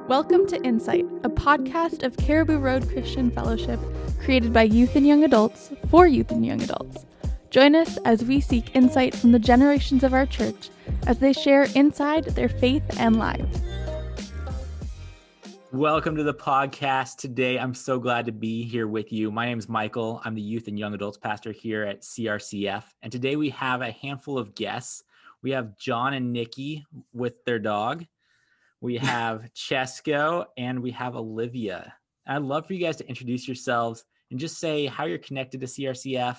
Welcome to Insight, a podcast of Caribou Road Christian Fellowship created by youth and young adults for youth and young adults. Join us as we seek insight from the generations of our church as they share inside their faith and lives. Welcome to the podcast today. I'm so glad to be here with you. My name is Michael. I'm the youth and young adults pastor here at CRCF. And today we have a handful of guests. We have John and Niki with their dog. We have Cesco, and we have Olivia. I'd love for you guys to introduce yourselves and just say how you're connected to CRCF,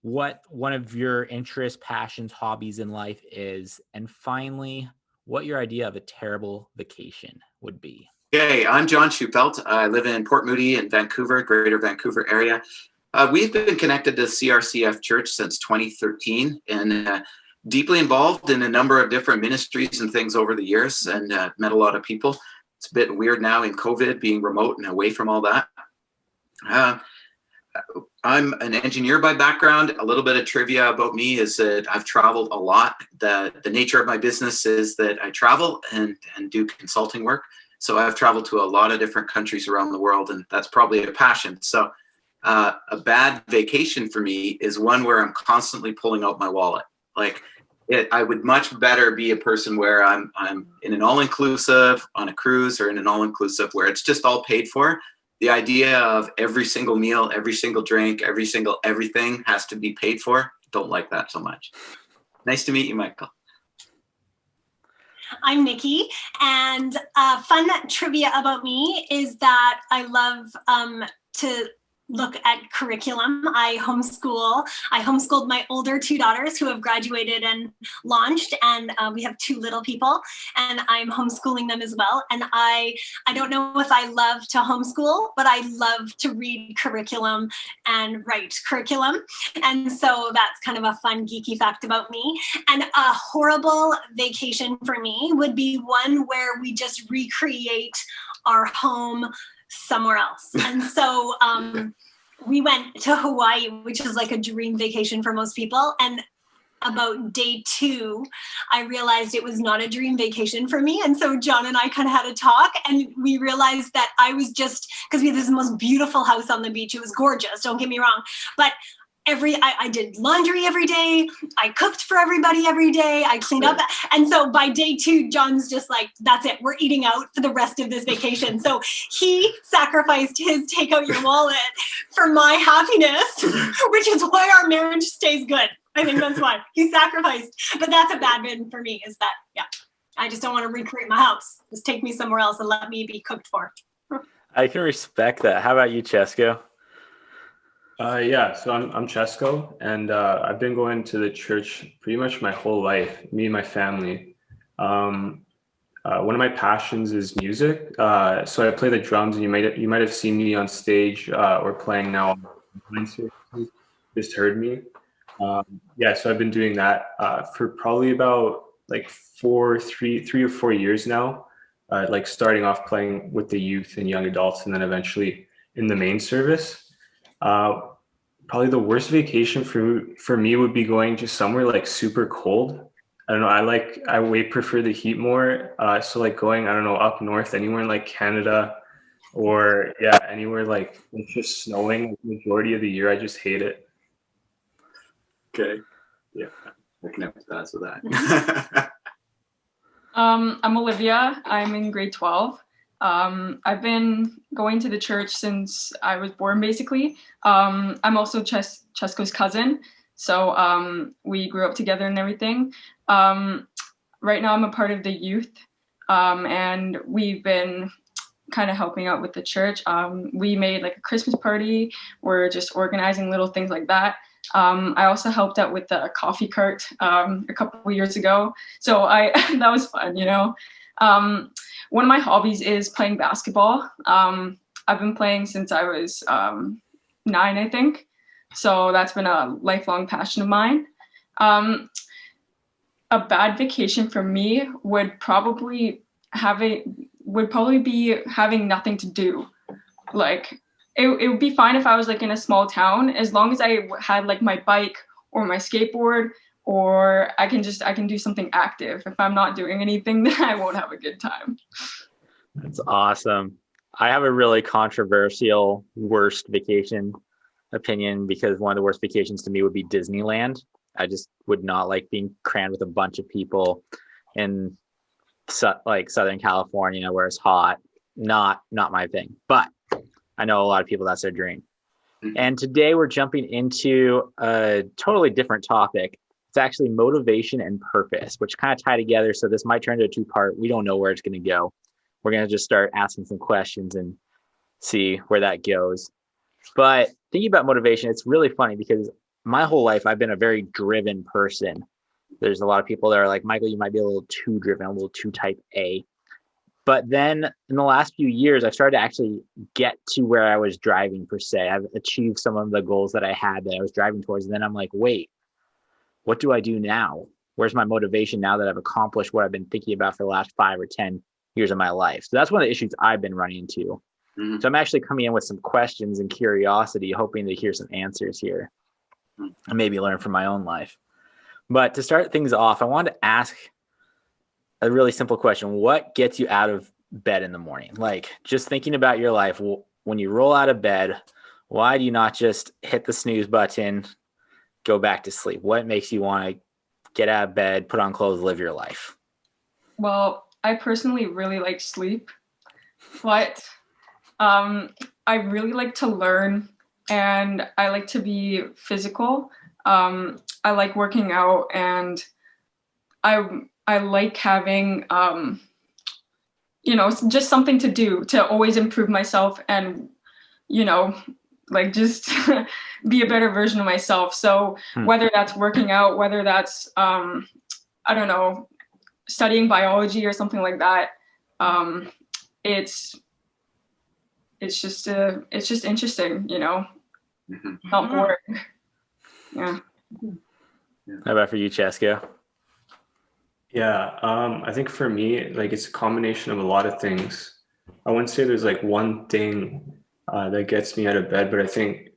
what one of your interests, passions, hobbies in life is, and finally, what your idea of a terrible vacation would be. Okay, I'm John Schupelt. I live in Port Moody in Vancouver, greater Vancouver area. We've been connected to CRCF Church since 2013 and deeply involved in a number of different ministries and things over the years, and met a lot of people. It's a bit weird now in COVID being remote and away from all that. I'm an engineer by background. A little bit of trivia about me is that I've traveled a lot. The nature of my business is that I travel and do consulting work. So I've traveled to a lot of different countries around the world, and that's probably a passion. So a bad vacation for me is one where I'm constantly pulling out my wallet. I would much better be a person where I'm in an all-inclusive on a cruise or in an all-inclusive where it's just all paid for. The idea of every single meal, every single drink, every single everything has to be paid for. Don't like that so much. Nice to meet you, Michael. I'm Niki, and fun trivia about me is that I love to look at curriculum. I homeschooled my older two daughters who have graduated and launched, and we have two little people, and I'm homeschooling them as well. And I don't know if I love to homeschool, but I love to read curriculum and write curriculum. And so that's kind of a fun geeky fact about me. And a horrible vacation for me would be one where we just recreate our home somewhere else. And so we went to Hawaii, which is like a dream vacation for most people. And about day 2, I realized it was not a dream vacation for me. And so John and I kind of had a talk, and we realized that I was just, because we had this most beautiful house on the beach. It was gorgeous, don't get me wrong. But I did laundry every day. I cooked for everybody every day. I cleaned up. And so by day 2, John's just like, that's it. We're eating out for the rest of this vacation. So he sacrificed his take out your wallet for my happiness, which is why our marriage stays good. I think that's why he sacrificed. But that's a bad one for me, is that, I just don't want to recreate my house. Just take me somewhere else and let me be cooked for. I can respect that. How about you, Cesco? So I'm Cesco, and I've been going to the church pretty much my whole life, me and my family. One of my passions is music. So I play the drums, and you might have seen me on stage or playing now. Just heard me. So I've been doing that for probably about like 3 or 4 years now. Starting off playing with the youth and young adults, and then eventually in the main service. Probably the worst vacation for me would be going to somewhere like super cold. I don't know. I way prefer the heat more. So like going, I don't know, up north, anywhere in like Canada, or anywhere like it's just snowing the majority of the year. I just hate it. Okay. Yeah, I can empathize with that. I'm Olivia. I'm in grade 12. I've been going to the church since I was born, basically. I'm also Cesco's cousin, so we grew up together and everything. Right now I'm a part of the youth, and we've been kind of helping out with the church. We made like a Christmas party. We're just organizing little things like that. I also helped out with the coffee cart a couple of years ago, so that was fun, you know. One of my hobbies is playing basketball. I've been playing since I was 9, I think. So that's been a lifelong passion of mine. A bad vacation for me would probably be having nothing to do. Like it would be fine if I was like in a small town, as long as I had like my bike or my skateboard or I can do something active. If I'm not doing anything, then I won't have a good time. That's awesome. I have a really controversial worst vacation opinion, because one of the worst vacations to me would be Disneyland. I just would not like being crammed with a bunch of people in like Southern California where it's hot. Not my thing, but I know a lot of people, that's their dream. And today we're jumping into a totally different topic. It's actually motivation and purpose, which kind of tie together. So this might turn into a two-part. We don't know where it's going to go. We're going to just start asking some questions and see where that goes. But thinking about motivation, it's really funny because my whole life I've been a very driven person. There's a lot of people that are like, Michael, you might be a little too driven, a little too type A. But then in the last few years, I've started to actually get to where I was driving per se. I've achieved some of the goals that I had that I was driving towards. And then I'm like, wait, what do I do now? Where's my motivation now that I've accomplished what I've been thinking about for the last 5 or 10 years of my life? So that's one of the issues I've been running into. So I'm actually coming in with some questions and curiosity, hoping to hear some answers here and maybe learn from my own life. But to start things off, I wanted to ask a really simple question. What gets you out of bed in the morning? Like, just thinking about your life, when you roll out of bed, why do you not just hit the snooze button, go back to sleep? What makes you want to get out of bed, put on clothes, live your life? Well, I personally really like sleep, but I really like to learn, and I like to be physical. I like working out, and I like having, just something to do to always improve myself and, like just be a better version of myself. So whether that's working out, whether that's, studying biology or something like that, it's just interesting, not boring. Yeah. How about for you, Cesco? Yeah, I think for me, like, it's a combination of a lot of things. I wouldn't say there's like one thing that gets me out of bed, but I think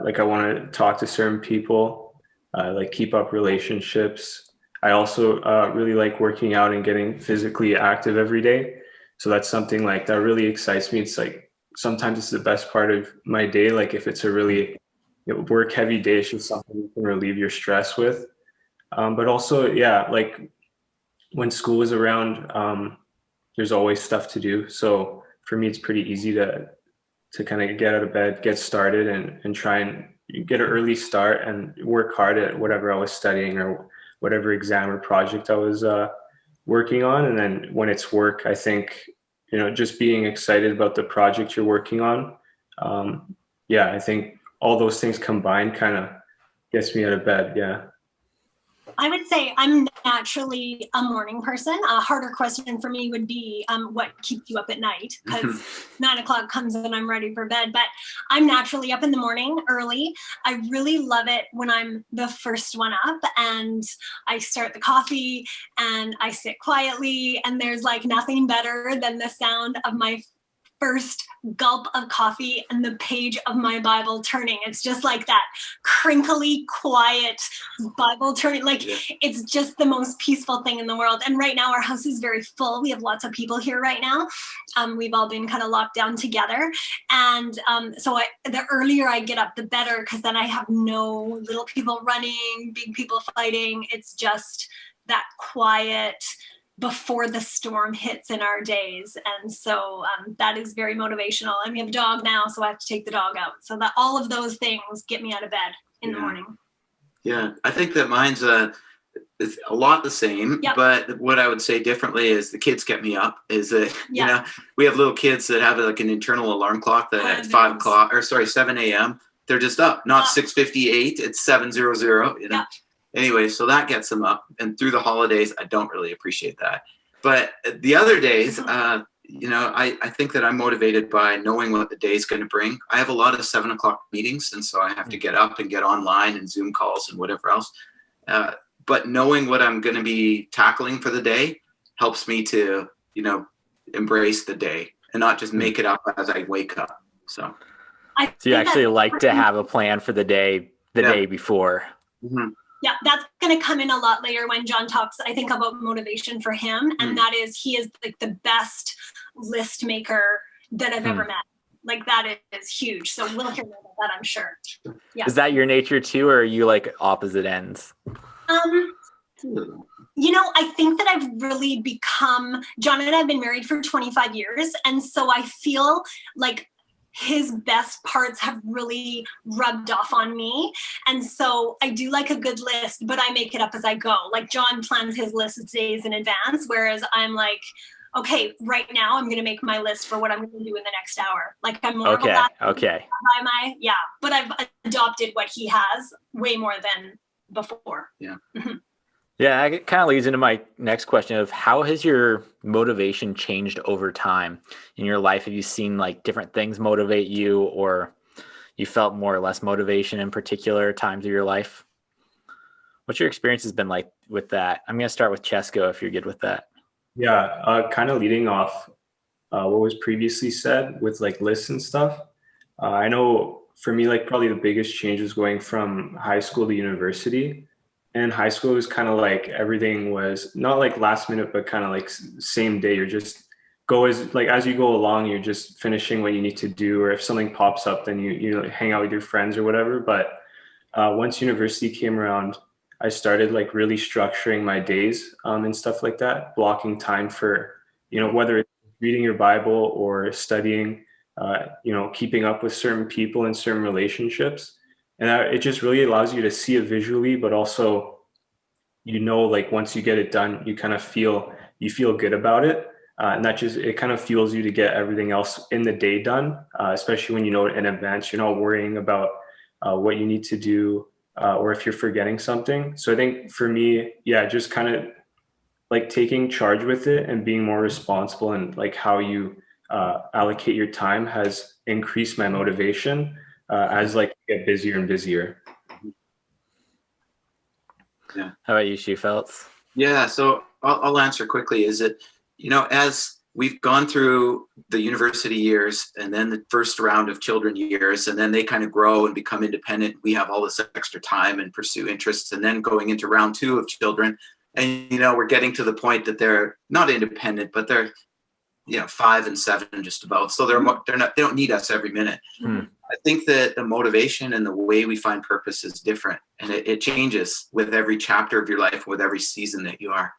like I want to talk to certain people, like keep up relationships. I also really like working out and getting physically active every day. So that's something like that really excites me. It's like sometimes it's the best part of my day. Like if it's a really work heavy day, it's just something you can relieve your stress with. But also, yeah, like when school is around, there's always stuff to do. So for me, it's pretty easy to kind of get out of bed, get started, and try and get an early start and work hard at whatever I was studying or whatever exam or project I was working on. And then when it's work, I think, just being excited about the project you're working on. I think all those things combined kind of gets me out of bed. Yeah. I would say I'm naturally a morning person. A harder question for me would be what keeps you up at night, because 9 o'clock comes and I'm ready for bed. But I'm naturally up in the morning early. I really love it when I'm the first one up and I start the coffee and I sit quietly, and there's like nothing better than the sound of my first gulp of coffee and the page of my Bible turning. It's just like that crinkly, quiet Bible turning. It's just the most peaceful thing in the world. And right now our house is very full. We have lots of people here right now. We've all been kind of locked down together. And so the earlier I get up, the better, because then I have no little people running, big people fighting. It's just that quiet before the storm hits in our days. And so that is very motivational. And we have a dog now, so I have to take the dog out. So that all of those things get me out of bed in the morning. Yeah, I think that mine's is a lot the same, but what I would say differently is the kids get me up. Is that, we have little kids that have like an internal alarm clock that at 7 a.m. they're just up, not 6:58, it's 7:00, Anyway, so that gets them up. And through the holidays, I don't really appreciate that. But the other days, I think that I'm motivated by knowing what the day's going to bring. I have a lot of 7 o'clock meetings, and so I have to get up and get online and Zoom calls and whatever else. But knowing what I'm going to be tackling for the day helps me to, embrace the day and not just make it up as I wake up. So you actually like to have a plan for the day, day before. Yeah, Yeah, that's going to come in a lot later when John talks, I think, about motivation for him. And that is, he is like the best list maker that I've ever met. Like that is huge. So we'll hear more about that, I'm sure. Yeah. Is that your nature too, or are you like opposite ends? You know, I think that I've really become, John and I have been married for 25 years. And so I feel like his best parts have really rubbed off on me. And so I do like a good list, but I make it up as I go. Like John plans his list days in advance, whereas I'm like, okay, right now I'm going to make my list for what I'm going to do in the next hour. Like I'm more okay. But I've adopted what he has way more than before. Yeah. Yeah, it kind of leads into my next question of how has your motivation changed over time in your life? Have you seen like different things motivate you, or you felt more or less motivation in particular times of your life? What's your experience has been like with that? I'm going to start with Cesco if you're good with that. Yeah, kind of leading off what was previously said with like lists and stuff. I know for me, like probably the biggest change was going from high school to university. And high school was kind of like everything was not like last minute, but kind of like same day. You're just as you go along, you're just finishing what you need to do. Or if something pops up, then you hang out with your friends or whatever. But once university came around, I started like really structuring my days and stuff like that, blocking time for, whether it's reading your Bible or studying, keeping up with certain people and certain relationships. And it just really allows you to see it visually, but also, like once you get it done, you feel good about it. And it kind of fuels you to get everything else in the day done, especially when you know it in advance. You're not worrying about what you need to do or if you're forgetting something. So I think for me, just kind of like taking charge with it and being more responsible and like how you allocate your time has increased my motivation as like get busier and busier. Yeah. How about you, Shu Feltz? Yeah. So I'll answer quickly. Is it, as we've gone through the university years and then the first round of children years, and then they kind of grow and become independent. We have all this extra time and pursue interests, and then going into round 2 of children. And, we're getting to the point that they're not independent, but they're, 5 and 7 just about. So they don't need us every minute. I think that the motivation and the way we find purpose is different, and it changes with every chapter of your life, with every season that you are.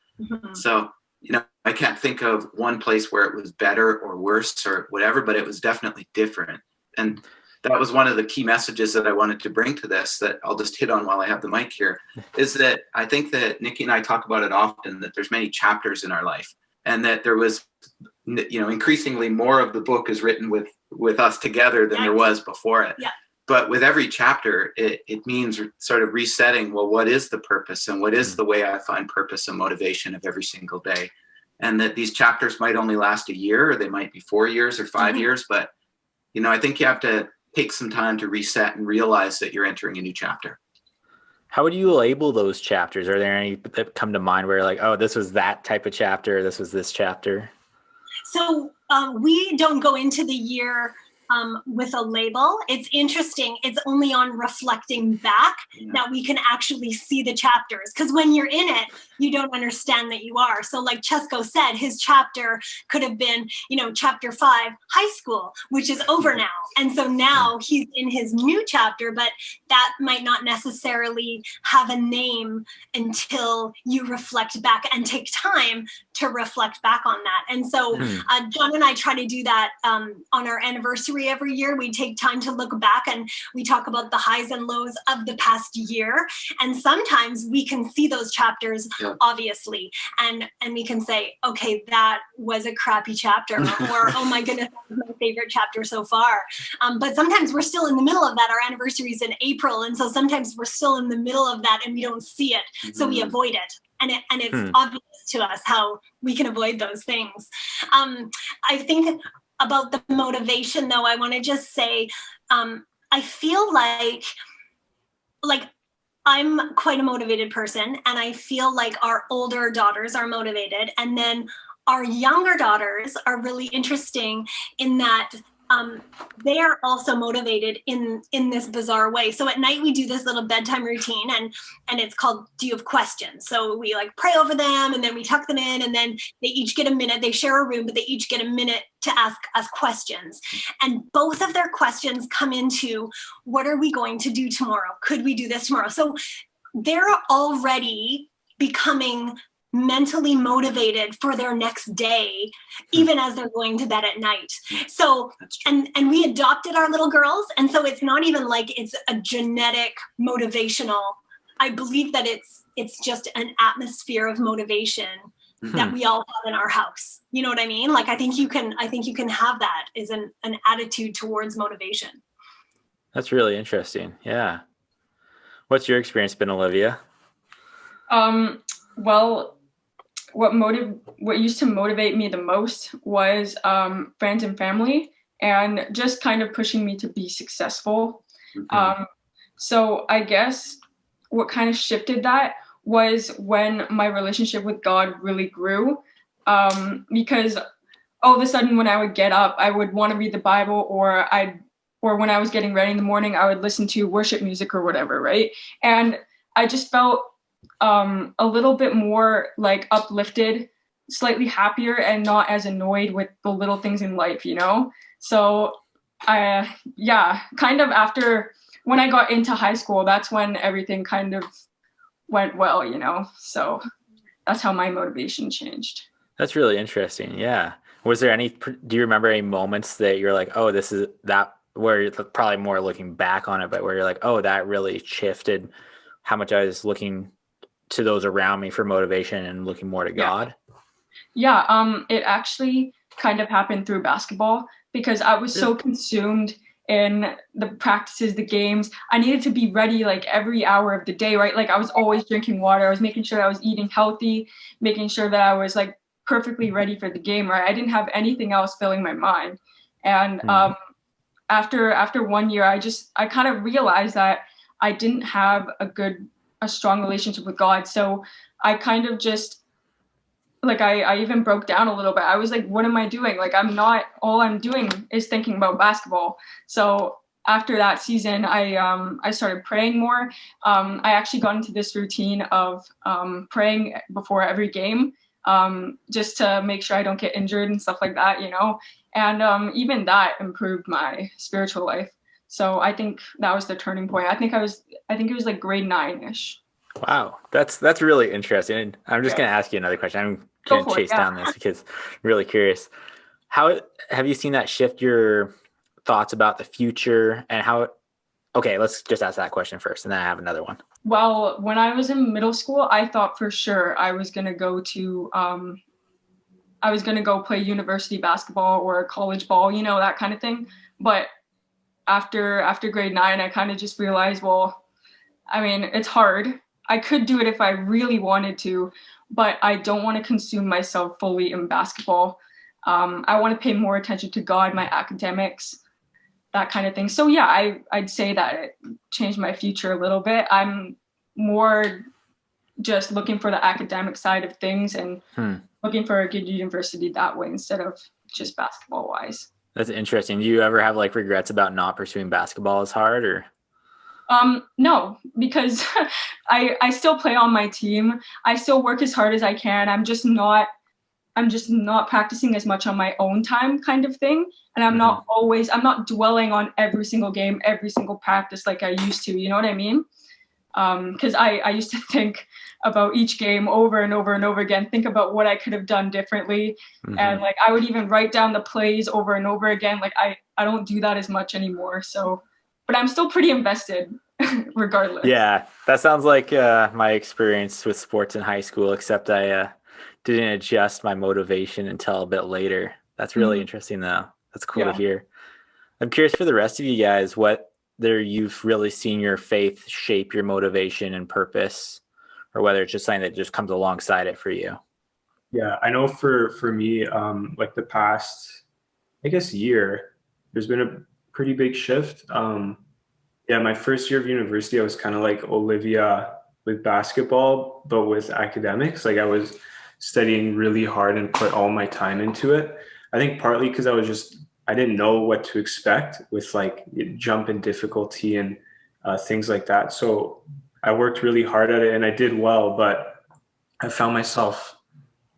So, I can't think of one place where it was better or worse or whatever, but it was definitely different. And that was one of the key messages that I wanted to bring to this, that I'll just hit on while I have the mic here, is that I think that Niki and I talk about it often, that there's many chapters in our life, and that there was, increasingly more of the book is written with us together than there was before it. Yeah. But with every chapter, it means sort of resetting, well, what is the purpose and what is the way I find purpose and motivation of every single day? And that these chapters might only last a year, or they might be 4 years or 5 years. But, I think you have to take some time to reset and realize that you're entering a new chapter. How would you label those chapters? Are there any that come to mind where you're like, oh, this was that type of chapter, this was this chapter? So we don't go into the year with a label. It's interesting. It's only on reflecting back that we can actually see the chapters. Because when you're in it, you don't understand that you are. So like Cesco said, his chapter could have been, chapter 5, high school, which is over now. And so now he's in his new chapter, but that might not necessarily have a name until you reflect back and take time to reflect back on that. And so John and I try to do that on our anniversary every year. We take time to look back and we talk about the highs and lows of the past year. And sometimes we can see those chapters, obviously, and we can say, okay, that was a crappy chapter, or oh my goodness, that was my favorite chapter so far. But sometimes we're still in the middle of that. Our anniversary is in April. And so sometimes we're still in the middle of that and we don't see it. So we avoid it. And it's obvious to us how we can avoid those things. I think about the motivation, though, I want to just say, I feel like I'm quite a motivated person, and I feel like our older daughters are motivated. And then our younger daughters are really interesting in that they are also motivated in this bizarre way. So at night we do this little bedtime routine, and it's called Do You Have Questions? So we like pray over them, and then we tuck them in, and then they each get a minute. They share a room, but they each get a minute to ask us questions. And both of their questions come into, what are we going to do tomorrow? Could we do this tomorrow? So they're already becoming mentally motivated for their next day, even as they're going to bed at night. So, and we adopted our little girls. And so it's not even like it's a genetic motivational. I believe that it's just an atmosphere of motivation that we all have in our house. You know what I mean? Like, I think you can have that as an attitude towards motivation. That's really interesting. Yeah. What's your experience been, Olivia? Well, what used to motivate me the most was friends and family, and just kind of pushing me to be successful. So I guess what kind of shifted that was when my relationship with God really grew, because all of a sudden when I would get up, I would want to read the Bible, or when I was getting ready in the morning, I would listen to worship music or whatever, right? And I just felt a little bit more like uplifted, slightly happier, and not as annoyed with the little things in life, you know? So kind of after when I got into high school, that's when everything kind of went well, you know? So that's how my motivation changed. That's really interesting. Yeah. Was there do you remember any moments that you're like, oh, this is that, where you're probably more looking back on it, but where you're like, oh, that really shifted how much I was looking to those around me for motivation and looking more to God? Yeah, it actually kind of happened through basketball, because I was so consumed in the practices, the games. I needed to be ready like every hour of the day, right? Like I was always drinking water. I was making sure I was eating healthy, making sure that I was like perfectly ready for the game, right? I didn't have anything else filling my mind. And after 1 year, I kind of realized that I didn't have a strong relationship with God. So I kind of just like, I even broke down a little bit. I was like, what am I doing? Like, all I'm doing is thinking about basketball. So after that season, I started praying more. I actually got into this routine of praying before every game, just to make sure I don't get injured and stuff like that, you know? And even that improved my spiritual life. So I think that was the turning point. I think it was like grade 9-ish. Wow. That's really interesting. And I'm just going to ask you another question. I'm going to chase down this because I'm really curious. How have you seen that shift your thoughts about the future, and okay, let's just ask that question first, and then I have another one. Well, when I was in middle school, I thought for sure I was going to go play university basketball or college ball, you know, that kind of thing. But after grade 9, I kind of just realized, well, I mean, it's hard. I could do it if I really wanted to, but I don't want to consume myself fully in basketball. I want to pay more attention to God, my academics, that kind of thing. So yeah, I'd say that it changed my future a little bit. I'm more just looking for the academic side of things and looking for a good university that way instead of just basketball wise. That's interesting. Do you ever have like regrets about not pursuing basketball as hard, or? No, because I still play on my team. I still work as hard as I can. I'm just not practicing as much on my own time, kind of thing. And I'm not dwelling on every single game, every single practice like I used to, you know what I mean? Because I used to think about each game over and over and over again, think about what I could have done differently. And like, I would even write down the plays over and over again. Like I don't do that as much anymore. So, but I'm still pretty invested regardless. Yeah, that sounds like my experience with sports in high school, except I didn't adjust my motivation until a bit later. That's really interesting though. That's cool to hear. I'm curious for the rest of you guys, whether you've really seen your faith shape your motivation and purpose, or whether it's just something that just comes alongside it for you. Yeah, I know for me, like the past, I guess, year, there's been a pretty big shift. My first year of university, I was kind of like Olivia with basketball, but with academics. Like I was studying really hard and put all my time into it. I think partly because I was just I didn't know what to expect with like jump in difficulty and things like that. So I worked really hard at it and I did well, but I found myself,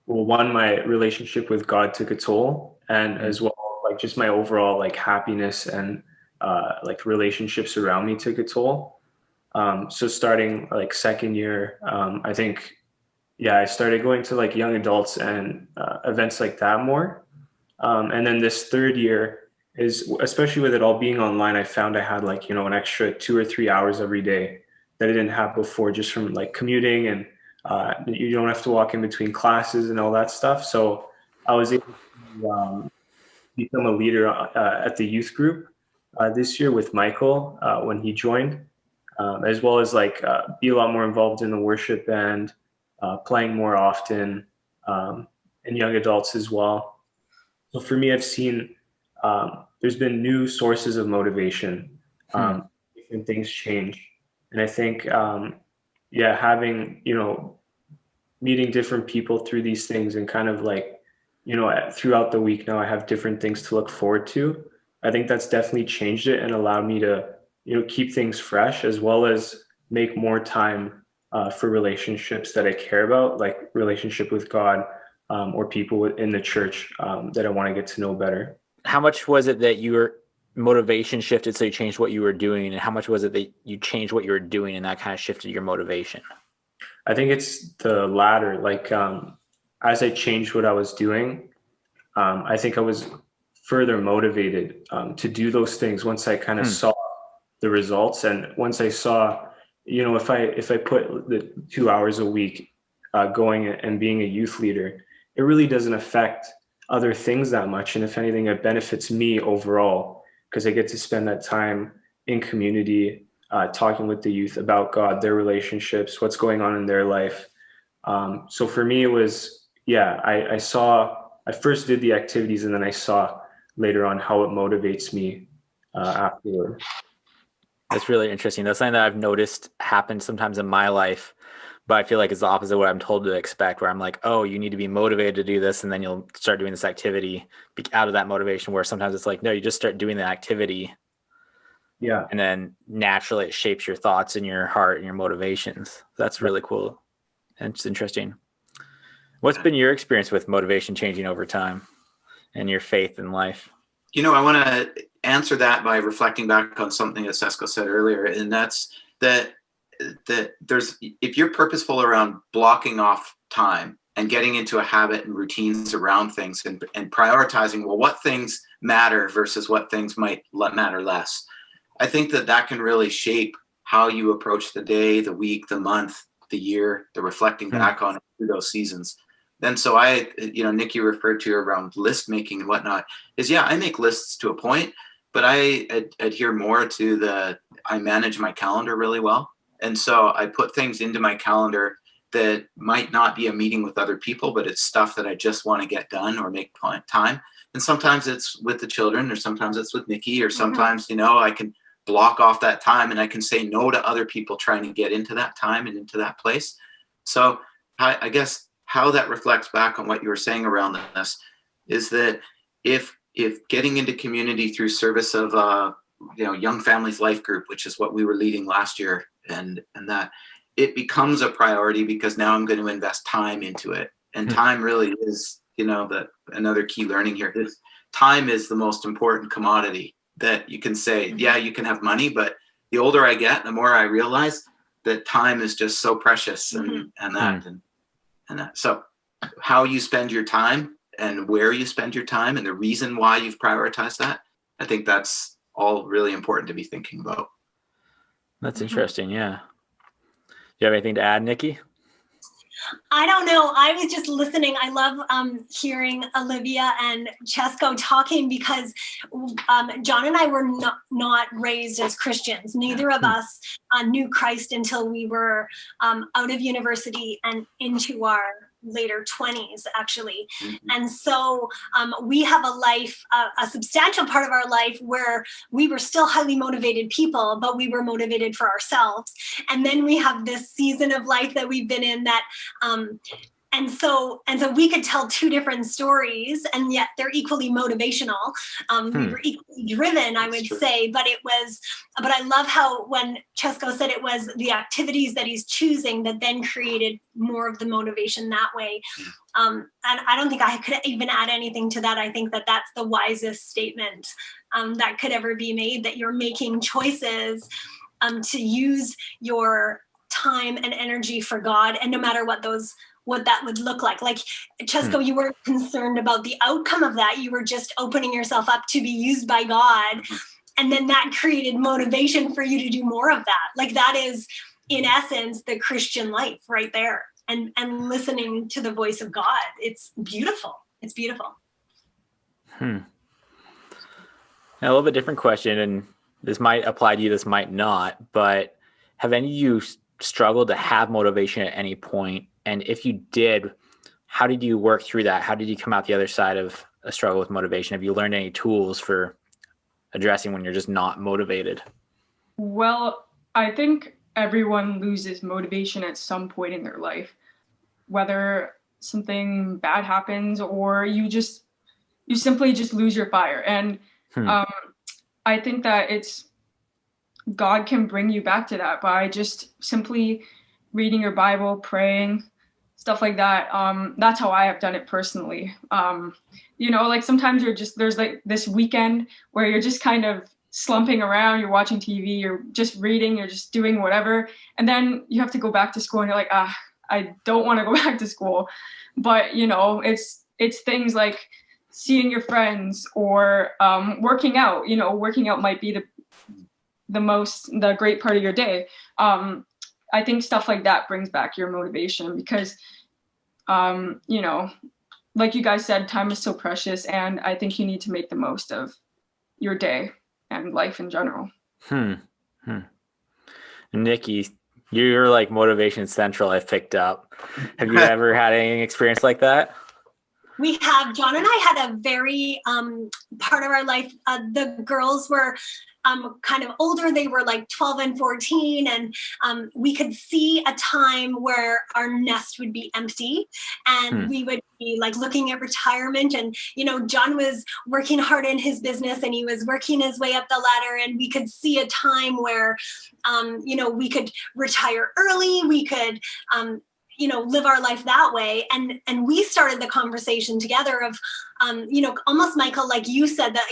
well, one, my relationship with God took a toll, and as well, like just my overall like happiness and like relationships around me took a toll. So starting like second year, I think, yeah, I started going to like young adults and events like that more. And then this third year is, especially with it all being online, I found I had like, an extra 2 or 3 hours every day that I didn't have before, just from like commuting, and you don't have to walk in between classes and all that stuff. So I was able to become a leader at the youth group this year with Michael when he joined, as well as like be a lot more involved in the worship band, playing more often, and young adults as well. So for me, I've seen there's been new sources of motivation, different things change. And I think, yeah, having, meeting different people through these things and kind of like, throughout the week now I have different things to look forward to. I think that's definitely changed it and allowed me to, keep things fresh, as well as make more time for relationships that I care about, like relationship with God, or people in the church that I want to get to know better. How much was it that your motivation shifted, so you changed what you were doing, and how much was it that you changed what you were doing and that kind of shifted your motivation? I think it's the latter. Like, as I changed what I was doing, I think I was further motivated to do those things once I kind of saw the results. And once I saw, if I put the 2 hours a week going and being a youth leader, it really doesn't affect other things that much. And if anything, it benefits me overall, because I get to spend that time in community, talking with the youth about God, their relationships, what's going on in their life. So for me, it was, yeah, I first did the activities, and then I saw later on how it motivates me afterward. That's really interesting. That's something that I've noticed happen sometimes in my life, but I feel like it's the opposite of what I'm told to expect, where I'm like, oh, you need to be motivated to do this, and then you'll start doing this activity out of that motivation, where sometimes it's like, no, you just start doing the activity. Yeah. And then naturally it shapes your thoughts and your heart and your motivations. That's really cool. And it's interesting. What's been your experience with motivation changing over time and your faith in life? I want to answer that by reflecting back on something that Cesco said earlier, and that's that if you're purposeful around blocking off time and getting into a habit and routines around things, and prioritizing, well, what things matter versus what things might matter less, I think that can really shape how you approach the day, the week, the month, the year, the reflecting back on it through those seasons. And so Niki referred to around list making and whatnot, I make lists to a point, but I adhere more to I manage my calendar really well. And so I put things into my calendar that might not be a meeting with other people, but it's stuff that I just want to get done or make time. And sometimes it's with the children, or sometimes it's with Niki, or sometimes, I can block off that time and I can say no to other people trying to get into that time and into that place. So I guess how that reflects back on what you were saying around this is that if getting into community through service of Young Families Life Group, which is what we were leading last year, and that it becomes a priority, because now I'm going to invest time into it. And time really is, another key learning here is time is the most important commodity that you can say. Yeah, you can have money, but the older I get, the more I realize that time is just so precious, and that. So how you spend your time and where you spend your time and the reason why you've prioritized that, I think that's all really important to be thinking about. That's interesting. Yeah. Do you have anything to add, Niki? I don't know. I was just listening. I love hearing Olivia and Cesco talking, because John and I were not raised as Christians. Neither of us knew Christ until we were out of university and into our later 20s, actually. And so we have a life, a substantial part of our life where we were still highly motivated people, but we were motivated for ourselves. And then we have this season of life that we've been in that so we could tell two different stories, and yet they're equally motivational. We were equally driven, I would say, but I love how when Cesco said it was the activities that he's choosing that then created more of the motivation that way. And I don't think I could even add anything to that. I think that that's the wisest statement that could ever be made, that you're making choices to use your time and energy for God, and no matter what that would look like. Like Cesco, you weren't concerned about the outcome of that. You were just opening yourself up to be used by God. And then that created motivation for you to do more of that. Like that is, in essence, the Christian life right there. And listening to the voice of God. It's beautiful. It's beautiful. Now, a little bit different question, and this might apply to you, this might not, but have any of you struggled to have motivation at any point? And if you did, how did you work through that? How did you come out the other side of a struggle with motivation? Have you learned any tools for addressing when you're just not motivated? Well, I think everyone loses motivation at some point in their life, whether something bad happens or you simply just lose your fire. And I think that God can bring you back to that by just simply reading your Bible, praying, stuff like that. That's how I have done it personally. Like sometimes there's like this weekend where you're just kind of slumping around, you're watching TV, you're just reading, you're just doing whatever. And then you have to go back to school and you're like, I don't want to go back to school. But, it's things like seeing your friends or working out. Working out might be the great part of your day. I think stuff like that brings back your motivation because, like you guys said, time is so precious, and I think you need to make the most of your day and life in general. Niki, you're like motivation central, I've picked up. Have you ever had any experience like that? We have. John and I had a very part of our life. The girls were kind of older. They were like 12 and 14. And we could see a time where our nest would be empty and we would be like looking at retirement. And, John was working hard in his business and he was working his way up the ladder. And we could see a time where, we could retire early. We could, live our life that way. And we started the conversation together of, almost Michael, like you said, that,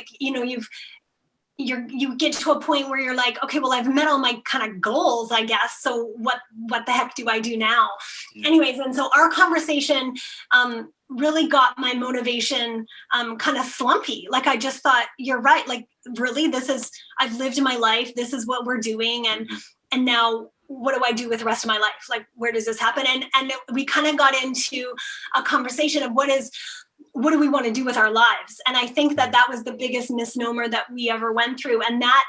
you get to a point where you're like, okay, well, I've met all my kind of goals, I guess. So what the heck do I do now? Anyways, and so our conversation really got my motivation kind of slumpy. Like I just thought, you're right. Like really, I've lived my life. This is what we're doing. And now what do I do with the rest of my life? Like, where does this happen? And we kind of got into a conversation of what do we want to do with our lives? And I think that was the biggest misnomer that we ever went through. And that,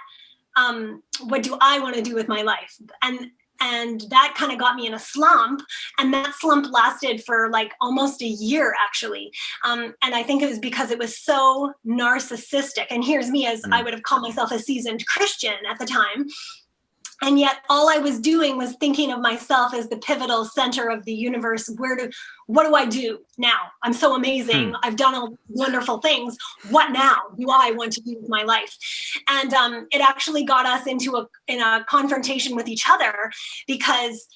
what do I want to do with my life? And that kind of got me in a slump. And that slump lasted for like almost a year, actually. And I think it was because it was so narcissistic. And here's me, as I would have called myself a seasoned Christian at the time. And yet all I was doing was thinking of myself as the pivotal center of the universe. What do I do now? I'm so amazing. I've done all wonderful things. What now do I want to do with my life? And it actually got us in a confrontation with each other because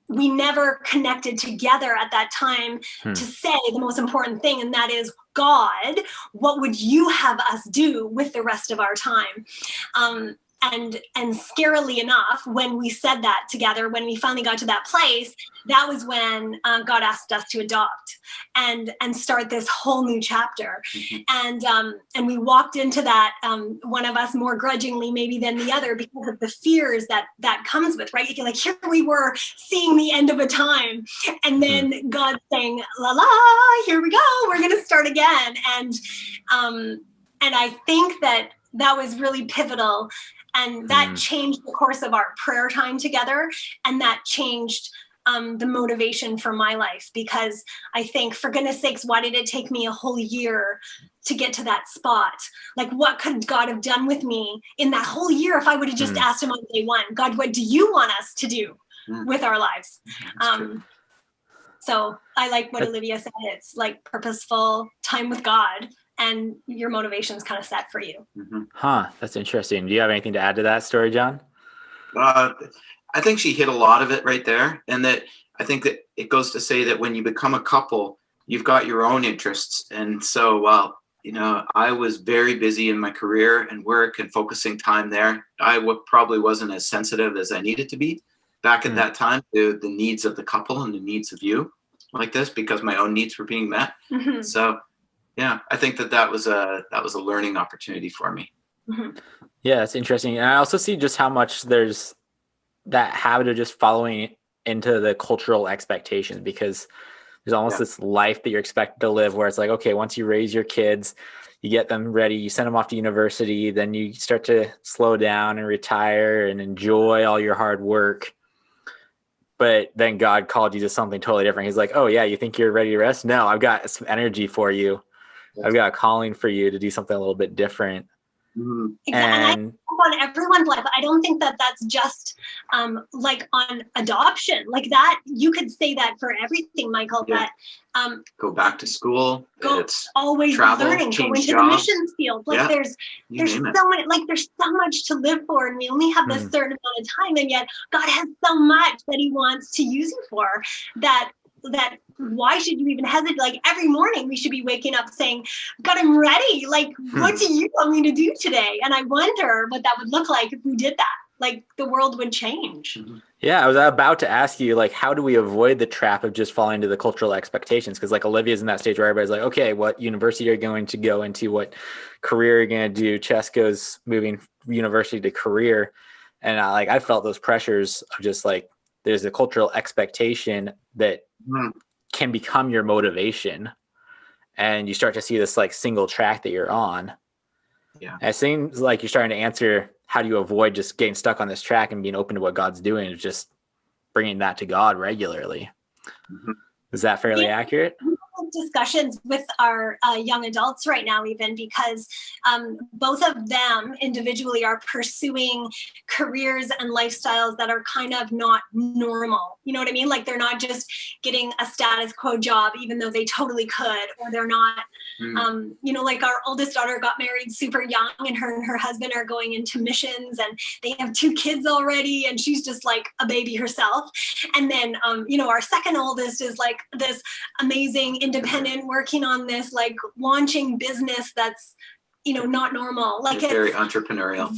we never connected together at that time to say the most important thing. And that is, God, what would you have us do with the rest of our time? And scarily enough, when we said that together, when we finally got to that place, that was when God asked us to adopt and start this whole new chapter. And we walked into that, one of us more grudgingly maybe than the other, because of the fears that comes with, right? Like here we were seeing the end of a time, and then God saying, la la, here we go, we're going to start again. And I think that was really pivotal. And that changed the course of our prayer time together. And that changed the motivation for my life, because I think, for goodness sakes, why did it take me a whole year to get to that spot? Like, what could God have done with me in that whole year if I would have just asked him on day one, God, what do you want us to do with our lives? So I like what Olivia said. It's like purposeful time with God, and your motivation's kind of set for you. Huh. That's interesting. Do you have anything to add to that story, John? I think she hit a lot of it right there. And that I think that it goes to say that when you become a couple, you've got your own interests. And so, I was very busy in my career and work and focusing time there. I probably wasn't as sensitive as I needed to be back at that time to the needs of the couple and the needs of you like this, because my own needs were being met. So yeah, I think that was a learning opportunity for me. Yeah, that's interesting. And I also see just how much there's that habit of just following into the cultural expectations, because there's almost this life that you're expected to live where it's like, okay, once you raise your kids, you get them ready, you send them off to university, then you start to slow down and retire and enjoy all your hard work. But then God called you to something totally different. He's like, oh yeah, you think you're ready to rest? No, I've got some energy for you. I've got a calling for you to do something a little bit different. Exactly. And on everyone's life, I don't think that that's just like on adoption, like that. You could say that for everything, Michael. That go back to school. It's always travel, learning. Go into the missions field. Like there's so many. Like there's so much to live for, and we only have this certain amount of time, and yet God has so much that He wants to use you for. That why should you even hesitate? Like every morning we should be waking up saying, God, I'm ready. Like, what do you want me to do today? And I wonder what that would look like if we did that. Like the world would change. Yeah, I was about to ask you, like, how do we avoid the trap of just falling into the cultural expectations? Because like Olivia's in that stage where everybody's like, okay, what university are you going to go into? What career are you going to do? Cesco's moving university to career. And I felt those pressures of just like, there's a cultural expectation that can become your motivation, and you start to see this like single track that you're on. Yeah, and it seems like you're starting to answer how do you avoid just getting stuck on this track and being open to what God's doing, is just bringing that to God regularly. Is that fairly accurate? Discussions with our young adults right now, even because both of them individually are pursuing careers and lifestyles that are kind of not normal. You know what I mean? Like they're not just getting a status quo job, even though they totally could, or they're not, like our oldest daughter got married super young, and her husband are going into missions, and they have 2 kids already, and she's just like a baby herself. And then, our second oldest is like this amazing independent, working on this like launching business that's not normal, like it's very entrepreneurial,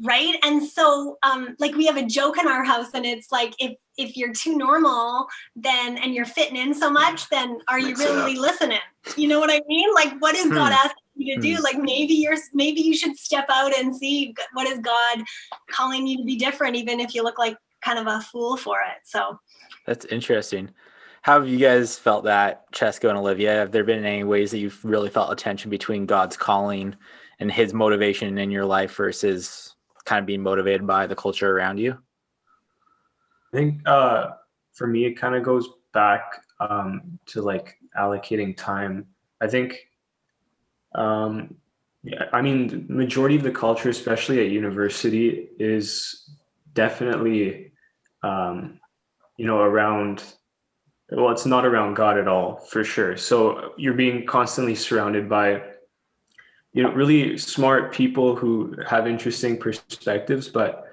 right? And so like we have a joke in our house, and it's like if you're too normal then and you're fitting in so much, then are you really listening? You know what I mean? Like what is God asking you to do? Like maybe you should step out and see what is God calling you to be different, even if you look like kind of a fool for it. So that's interesting. How have you guys felt that, Cesco and Olivia? Have there been any ways that you've really felt a tension between God's calling and His motivation in your life versus kind of being motivated by the culture around you? I think for me, it kind of goes back to like allocating time. I think, the majority of the culture, especially at university, is definitely, around. Well, it's not around God at all, for sure. So you're being constantly surrounded by, really smart people who have interesting perspectives, but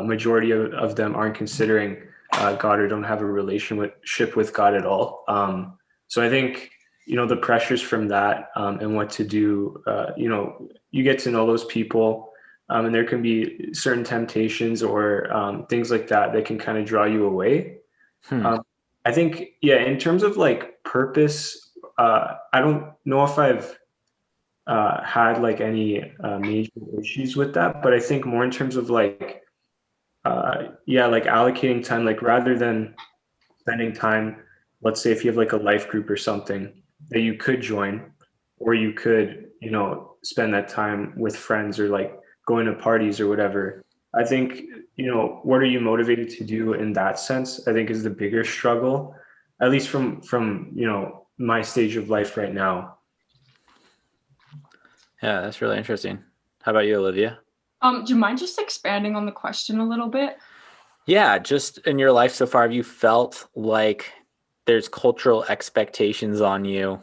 majority of them aren't considering God or don't have a relationship with God at all. So I think, the pressures from that and what to do, you get to know those people, and there can be certain temptations or things like that can kind of draw you away. I think, in terms of like purpose, I don't know if I've had like any major issues with that, but I think more in terms of like, like allocating time, like rather than spending time, let's say if you have like a life group or something that you could join, or you could, spend that time with friends or like going to parties or whatever. I think, what are you motivated to do in that sense, I think is the bigger struggle, at least from my stage of life right now. Yeah, that's really interesting. How about you, Olivia? Do you mind just expanding on the question a little bit? Yeah, just in your life so far, have you felt like there's cultural expectations on you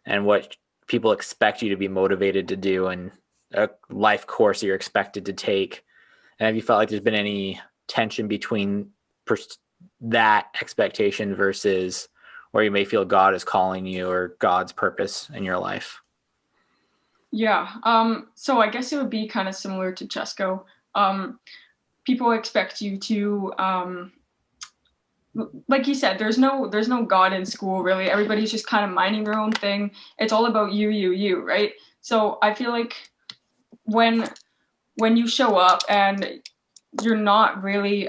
and what people expect you to be motivated to do and a life course you're expected to take. And have you felt like there's been any tension between that expectation versus where you may feel God is calling you or God's purpose in your life? Yeah. So I guess it would be kind of similar to Cesco. People expect you to, like you said, there's no God in school, really. Everybody's just kind of minding their own thing. It's all about you, right? So I feel like when you show up and you're not really,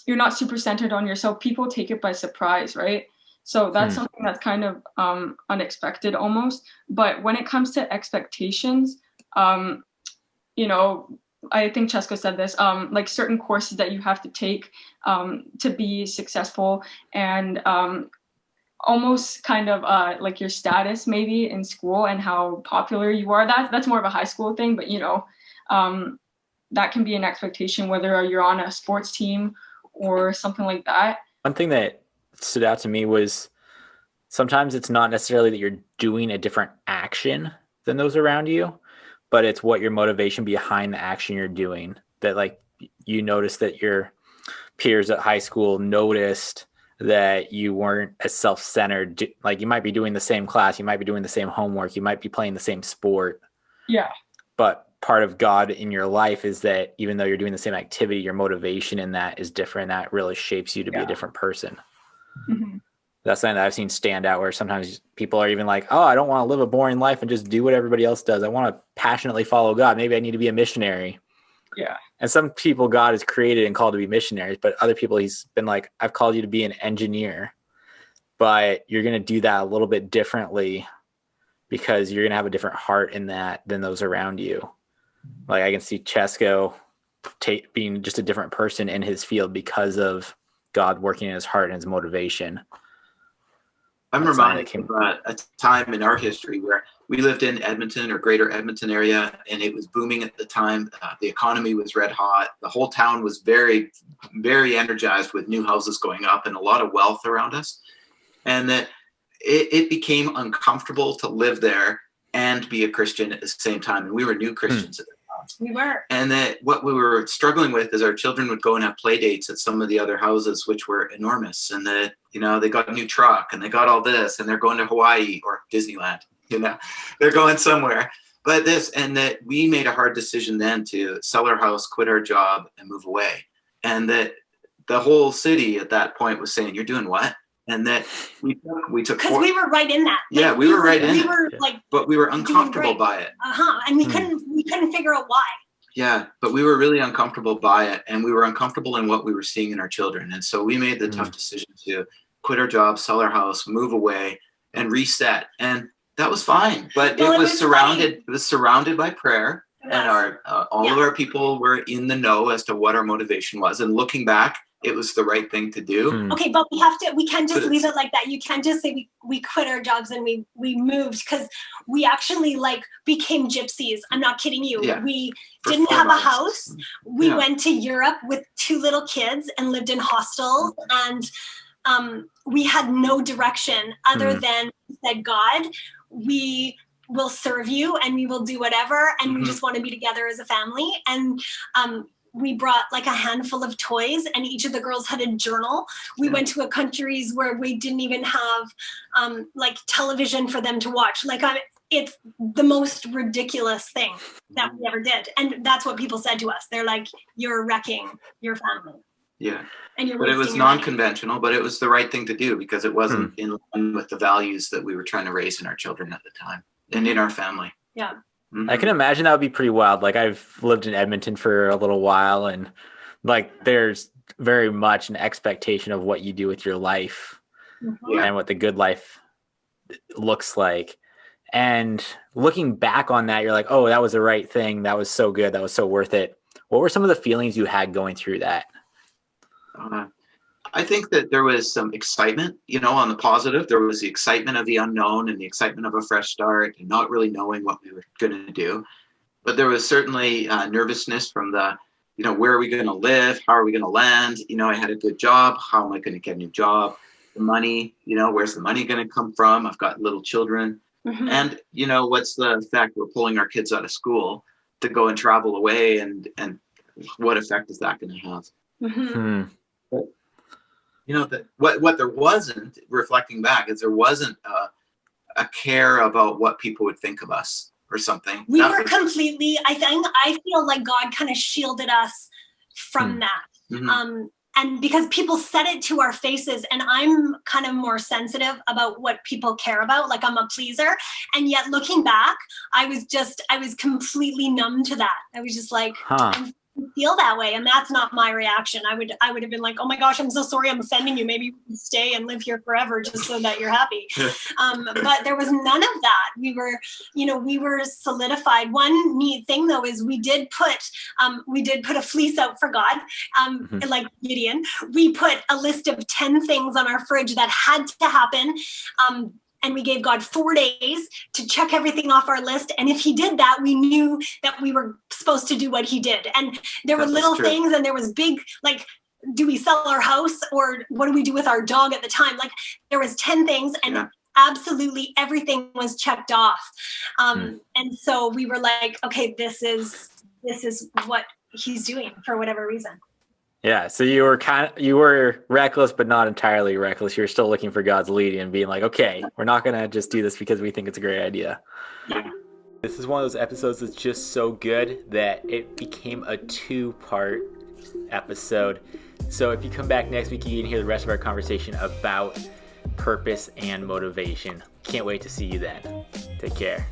you're not super centered on yourself, people take it by surprise, right? So that's something that's kind of unexpected almost. But when it comes to expectations, you know, I think Cesco said this, like certain courses that you have to take to be successful, and almost kind of like your status maybe in school and how popular you are. That's more of a high school thing, but you know, that can be an expectation whether you're on a sports team or something like that. One thing that stood out to me was sometimes it's not necessarily that you're doing a different action than those around you, but it's what your motivation behind the action you're doing. That like you noticed that your peers at high school noticed that you weren't as self-centered. Like you might be doing the same class, you might be doing the same homework, you might be playing the same sport. Yeah. But part of God in your life is that even though you're doing the same activity, your motivation in that is different. That really shapes you to be a different person. Mm-hmm. That's something that I've seen stand out, where sometimes people are even like, oh, I don't want to live a boring life and just do what everybody else does. I want to passionately follow God. Maybe I need to be a missionary. Yeah. And some people God has created and called to be missionaries, but other people he's been like, I've called you to be an engineer, but you're going to do that a little bit differently because you're going to have a different heart in that than those around you. Like I can see Cesco being just a different person in his field because of God working in his heart and his motivation. I'm reminded of a time in our history where we lived in Edmonton or greater Edmonton area, and it was booming at the time. The economy was red hot. The whole town was very, very energized with new houses going up and a lot of wealth around us. And that it became uncomfortable to live there and be a Christian at the same time. And we were new Christians at the time. We were. And that what we were struggling with is our children would go and have play dates at some of the other houses, which were enormous. And that, you know, they got a new truck and they got all this and they're going to Hawaii or Disneyland, you know, they're going somewhere. But this, and that we made a hard decision then to sell our house, quit our job and move away. And that the whole city at that point was saying, you're doing what? And that we took because we were right in that. Yeah, we were right in it. We were like, but we were uncomfortable by it. And we couldn't figure out why. Yeah, but we were really uncomfortable by it, and we were uncomfortable in what we were seeing in our children. And so we made the tough decision to quit our job, sell our house, move away, and reset. And that was fine. But it was surrounded by prayer, and all of our people were in the know as to what our motivation was. And looking back, it was the right thing to do. Okay, but we can't just leave it like that. You can't just say we quit our jobs and we moved, because we actually like became gypsies. I'm not kidding you. Yeah. We didn't have a house. We went to Europe with 2 little kids and lived in hostels, and we had no direction other than said, God, we will serve you and we will do whatever, and we just want to be together as a family. And we brought like a handful of toys, and each of the girls had a journal. We went to countries where we didn't even have like television for them to watch. Like it's the most ridiculous thing that we ever did. And that's what people said to us. They're like, you're wrecking your family. Yeah. And you're but it was non-conventional, but it was the right thing to do because it wasn't in line with the values that we were trying to raise in our children at the time and in our family. Yeah. I can imagine that would be pretty wild. Like I've lived in Edmonton for a little while, and like there's very much an expectation of what you do with your life and what the good life looks like. And looking back on that, you're like, oh, that was the right thing. That was so good. That was so worth it. What were some of the feelings you had going through that? I think that there was some excitement, you know, on the positive. There was the excitement of the unknown and the excitement of a fresh start and not really knowing what we were going to do. But there was certainly nervousness from the, you know, where are we going to live? How are we going to land? You know, I had a good job. How am I going to get a new job? the money, where's the money going to come from? I've got little children. Mhm. And, what's the effect? We're pulling our kids out of school to go and travel away. And what effect is that going to have? Mhm. But, what there wasn't, reflecting back, is there wasn't a care about what people would think of us or something. We were completely, I feel like God kind of shielded us from that. Mhm. And because people said it to our faces, and I'm kind of more sensitive about what people care about, like I'm a pleaser. And yet looking back, I was completely numb to that. I was just like, I feel that way. And that's not my reaction. I would have been like, oh my gosh, I'm so sorry I'm offending you. Maybe you can stay and live here forever just so that you're happy. But there was none of that. We were solidified. One neat thing though, is we did put a fleece out for God. Like Gideon, we put a list of 10 things on our fridge that had to happen. And we gave God 4 days to check everything off our list. And if he did that, we knew that we were supposed to do what he did. And there were little things, and there was big, like, do we sell our house, or what do we do with our dog at the time? Like, there was 10 things, and absolutely everything was checked off. And so we were like, okay, this is what he's doing for whatever reason. Yeah, so you were reckless, but not entirely reckless. You're still looking for God's leading and being like, okay, we're not going to just do this because we think it's a great idea. Yeah. This is one of those episodes that's just so good that it became a 2-part episode. So if you come back next week, you can hear the rest of our conversation about purpose and motivation. Can't wait to see you then. Take care.